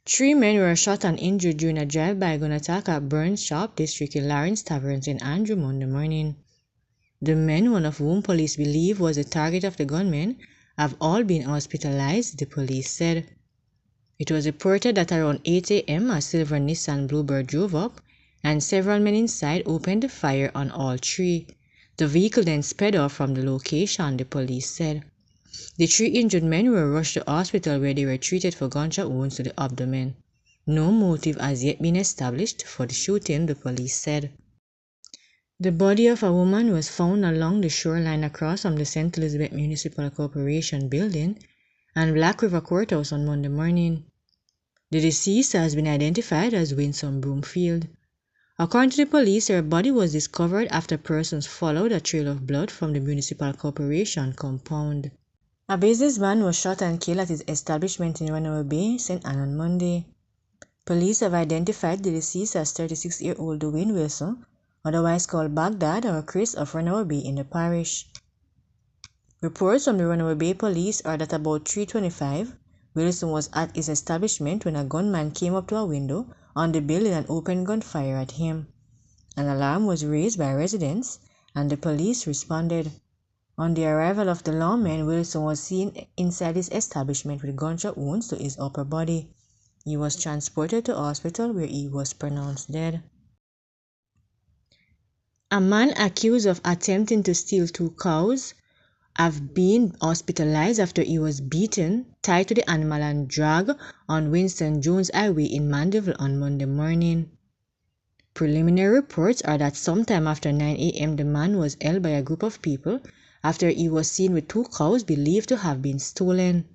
Three men were shot and injured during a drive-by gun attack at Burns Shop District in Lawrence Tavern in Andrew Monday morning. The men, one of whom police believe was the target of the gunmen, have all been hospitalized, the police said. It was reported that around 8 a.m. a silver Nissan Bluebird drove up and several men inside opened the fire on all three. The vehicle then sped off from the location, the police said. The three injured men were rushed to hospital where they were treated for gunshot wounds to the abdomen. No motive has yet been established for the shooting, the police said. The body of a woman was found along the shoreline across from the St. Elizabeth Municipal Corporation building and Black River Courthouse on Monday morning. The deceased has been identified as Winsome Broomfield. According to the police, her body was discovered after persons followed a trail of blood from the Municipal Corporation compound. A businessman was shot and killed at his establishment in Runaway Bay, St. Ann on Monday. Police have identified the deceased as 36-year-old Dwayne Wilson, otherwise called Baghdad or Chris of Runaway Bay in the parish. Reports from the Runaway Bay police are that about 3:25, Wilson was at his establishment when a gunman came up to a window on the building and opened gunfire at him. An alarm was raised by residents and the police responded. On the arrival of the lawmen, Wilson was seen inside his establishment with gunshot wounds to his upper body. He was transported to hospital where he was pronounced dead. A man accused of attempting to steal 2 cows has been hospitalized after he was beaten, tied to the animal and dragged on Winston Jones Highway in Mandeville on Monday morning. Preliminary reports are that sometime after 9 a.m. the man was held by a group of people after he was seen with 2 cows believed to have been stolen.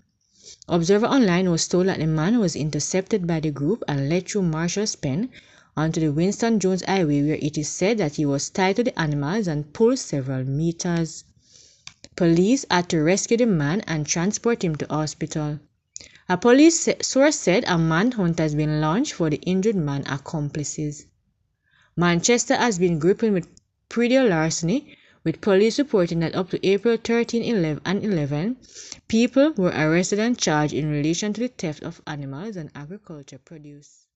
Observer Online was told that the man was intercepted by the group and led through Marshall's Pen onto the Winston Jones Highway where it is said that he was tied to the animals and pulled several meters. Police had to rescue the man and transport him to hospital. A police source said a manhunt has been launched for the injured man's accomplices. Manchester has been gripping with predial larceny, with police reporting that up to April 13 and 11, people were arrested and charged in relation to the theft of animals and agriculture produce.